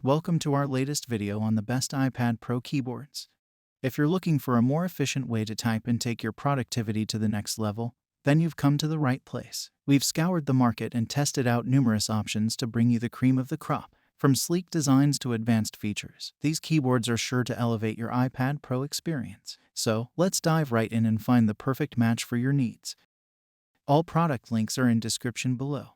Welcome to our latest video on the best iPad Pro keyboards. If you're looking for a more efficient way to type and take your productivity to the next level, then you've come to the right place. We've scoured the market and tested out numerous options to bring you the cream of the crop. From sleek designs to advanced features, these keyboards are sure to elevate your iPad Pro experience. So, let's dive right in and find the perfect match for your needs. All product links are in description below.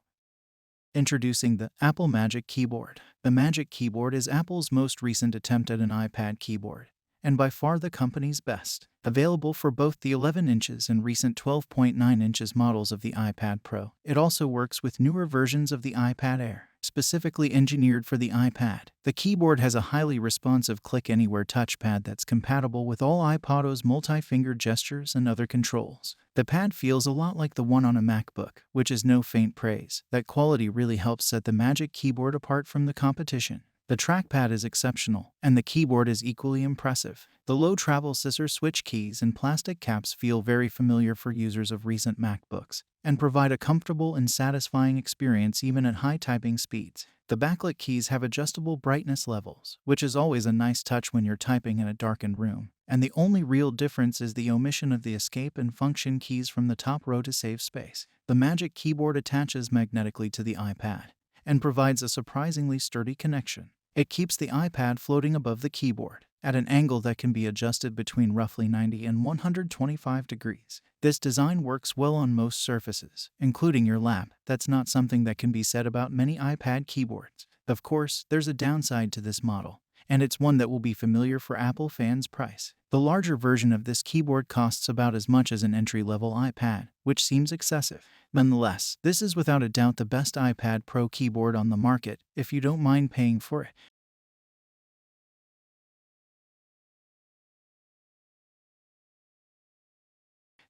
Introducing the Apple Magic Keyboard. The Magic Keyboard is Apple's most recent attempt at an iPad keyboard, and by far the company's best. Available for both the 11 inches and recent 12.9 inches models of the iPad Pro, it also works with newer versions of the iPad Air, specifically engineered for the iPad. The keyboard has a highly responsive click-anywhere touchpad that's compatible with all iPadOS multi-finger gestures and other controls. The pad feels a lot like the one on a MacBook, which is no faint praise. That quality really helps set the Magic Keyboard apart from the competition. The trackpad is exceptional, and the keyboard is equally impressive. The low travel scissor switch keys and plastic caps feel very familiar for users of recent MacBooks, and provide a comfortable and satisfying experience even at high typing speeds. The backlit keys have adjustable brightness levels, which is always a nice touch when you're typing in a darkened room. And the only real difference is the omission of the escape and function keys from the top row to save space. The Magic Keyboard attaches magnetically to the iPad and provides a surprisingly sturdy connection. It keeps the iPad floating above the keyboard at an angle that can be adjusted between roughly 90 and 125 degrees. This design works well on most surfaces, including your lap. That's not something that can be said about many iPad keyboards. Of course, there's a downside to this model, and it's one that will be familiar for Apple fans' price. The larger version of this keyboard costs about as much as an entry-level iPad, which seems excessive. Nonetheless, this is without a doubt the best iPad Pro keyboard on the market, if you don't mind paying for it.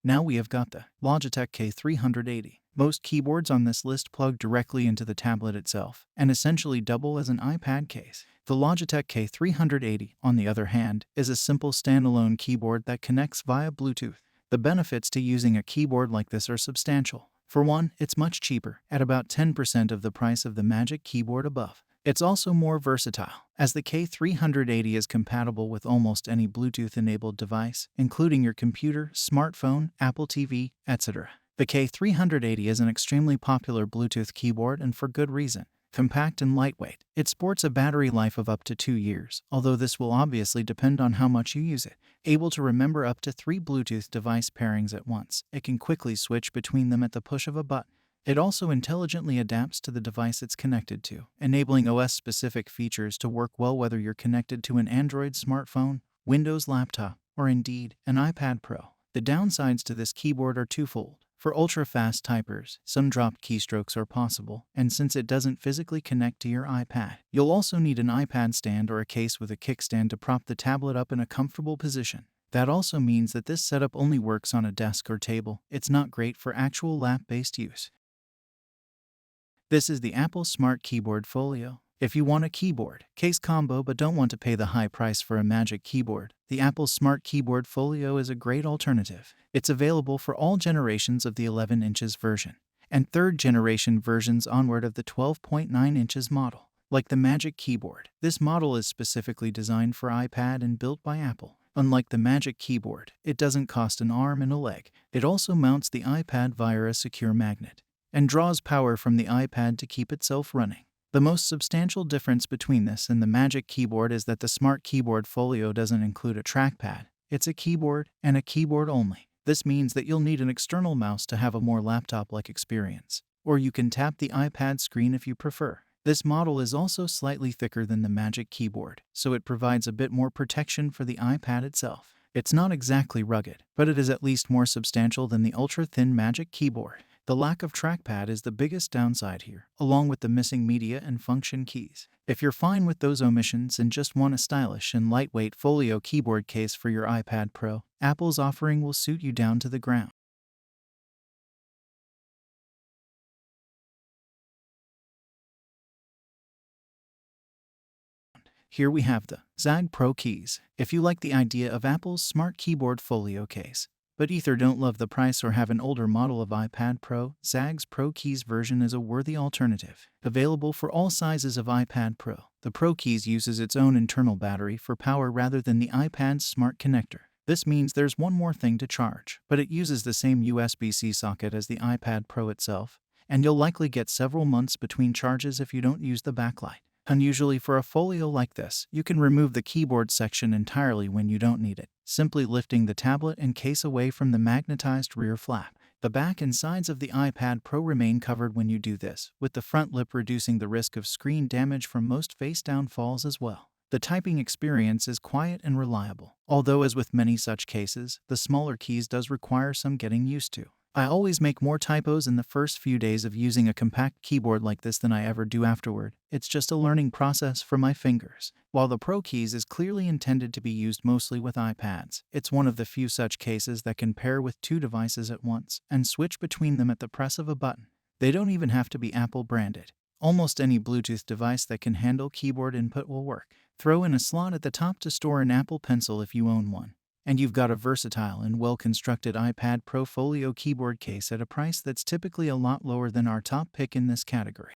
Now we have got the Logitech K380. Most keyboards on this list plug directly into the tablet itself and essentially double as an iPad case. The Logitech K380, on the other hand, is a simple standalone keyboard that connects via Bluetooth. The benefits to using a keyboard like this are substantial. For one, it's much cheaper, at about 10% of the price of the Magic Keyboard above. It's also more versatile, as the K380 is compatible with almost any Bluetooth-enabled device, including your computer, smartphone, Apple TV, etc. The K380 is an extremely popular Bluetooth keyboard, and for good reason. Compact and lightweight, it sports a battery life of up to 2 years, although this will obviously depend on how much you use it. Able to remember up to 3 Bluetooth device pairings at once, it can quickly switch between them at the push of a button. It also intelligently adapts to the device it's connected to, enabling OS-specific features to work well whether you're connected to an Android smartphone, Windows laptop, or indeed, an iPad Pro. The downsides to this keyboard are twofold. For ultra-fast typers, some dropped keystrokes are possible, and since it doesn't physically connect to your iPad, you'll also need an iPad stand or a case with a kickstand to prop the tablet up in a comfortable position. That also means that this setup only works on a desk or table. It's not great for actual lap-based use. This is the Apple Smart Keyboard Folio. If you want a keyboard case combo but don't want to pay the high price for a Magic Keyboard, the Apple Smart Keyboard Folio is a great alternative. It's available for all generations of the 11 inches version, and third-generation versions onward of the 12.9 inches model. Like the Magic Keyboard, this model is specifically designed for iPad and built by Apple. Unlike the Magic Keyboard, it doesn't cost an arm and a leg. It also mounts the iPad via a secure magnet and draws power from the iPad to keep itself running. The most substantial difference between this and the Magic Keyboard is that the Smart Keyboard Folio doesn't include a trackpad. It's a keyboard, and a keyboard only. This means that you'll need an external mouse to have a more laptop-like experience, or you can tap the iPad screen if you prefer. This model is also slightly thicker than the Magic Keyboard, so it provides a bit more protection for the iPad itself. It's not exactly rugged, but it is at least more substantial than the ultra-thin Magic Keyboard. The lack of trackpad is the biggest downside here, along with the missing media and function keys. If you're fine with those omissions and just want a stylish and lightweight folio keyboard case for your iPad Pro, Apple's offering will suit you down to the ground. Here we have the Zagg Pro Keys. If you like the idea of Apple's Smart Keyboard Folio case, but either don't love the price or have an older model of iPad Pro, Zagg's Pro Keys version is a worthy alternative. Available for all sizes of iPad Pro, the Pro Keys uses its own internal battery for power rather than the iPad's smart connector. This means there's one more thing to charge, but it uses the same USB-C socket as the iPad Pro itself, and you'll likely get several months between charges if you don't use the backlight. Unusually for a folio like this, you can remove the keyboard section entirely when you don't need it, simply lifting the tablet and case away from the magnetized rear flap. The back and sides of the iPad Pro remain covered when you do this, with the front lip reducing the risk of screen damage from most face-down falls as well. The typing experience is quiet and reliable, although as with many such cases, the smaller keys does require some getting used to. I always make more typos in the first few days of using a compact keyboard like this than I ever do afterward. It's just a learning process for my fingers. While the Pro Keys is clearly intended to be used mostly with iPads, it's one of the few such cases that can pair with two devices at once and switch between them at the press of a button. They don't even have to be Apple branded. Almost any Bluetooth device that can handle keyboard input will work. Throw in a slot at the top to store an Apple Pencil if you own one, and you've got a versatile and well-constructed iPad Pro Folio keyboard case at a price that's typically a lot lower than our top pick in this category.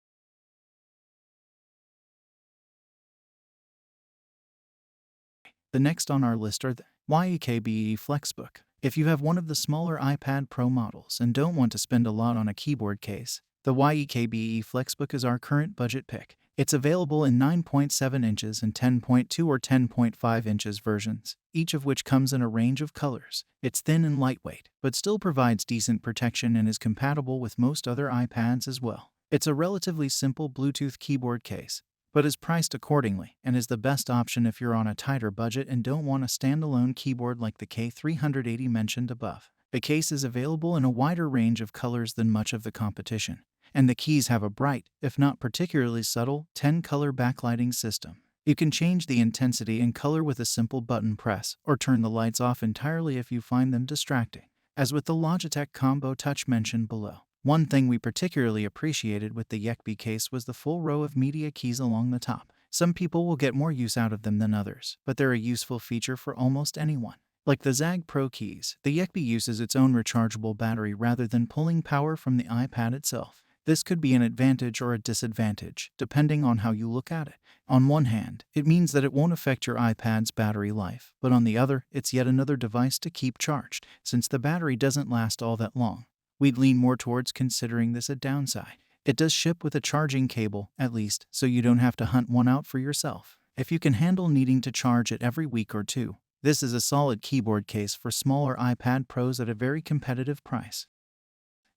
The next on our list are the YEKBEE Flexbook. If you have one of the smaller iPad Pro models and don't want to spend a lot on a keyboard case, the YEKBEE Flexbook is our current budget pick. It's available in 9.7 inches and 10.2 or 10.5 inches versions, each of which comes in a range of colors. It's thin and lightweight, but still provides decent protection and is compatible with most other iPads as well. It's a relatively simple Bluetooth keyboard case, but is priced accordingly and is the best option if you're on a tighter budget and don't want a standalone keyboard like the K380 mentioned above. The case is available in a wider range of colors than much of the competition, and the keys have a bright, if not particularly subtle, 10-color backlighting system. You can change the intensity and color with a simple button press, or turn the lights off entirely if you find them distracting. As with the Logitech Combo Touch mentioned below, one thing we particularly appreciated with the Yekbe case was the full row of media keys along the top. Some people will get more use out of them than others, but they're a useful feature for almost anyone. Like the Zag Pro Keys, the Yekbe uses its own rechargeable battery rather than pulling power from the iPad itself. This could be an advantage or a disadvantage, depending on how you look at it. On one hand, it means that it won't affect your iPad's battery life, but on the other, it's yet another device to keep charged, since the battery doesn't last all that long. We'd lean more towards considering this a downside. It does ship with a charging cable, at least, so you don't have to hunt one out for yourself. If you can handle needing to charge it every week or two, this is a solid keyboard case for smaller iPad Pros at a very competitive price.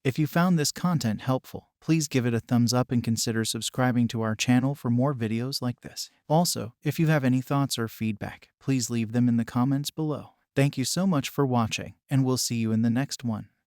If you found this content helpful, please give it a thumbs up and consider subscribing to our channel for more videos like this. Also, if you have any thoughts or feedback, please leave them in the comments below. Thank you so much for watching, and we'll see you in the next one.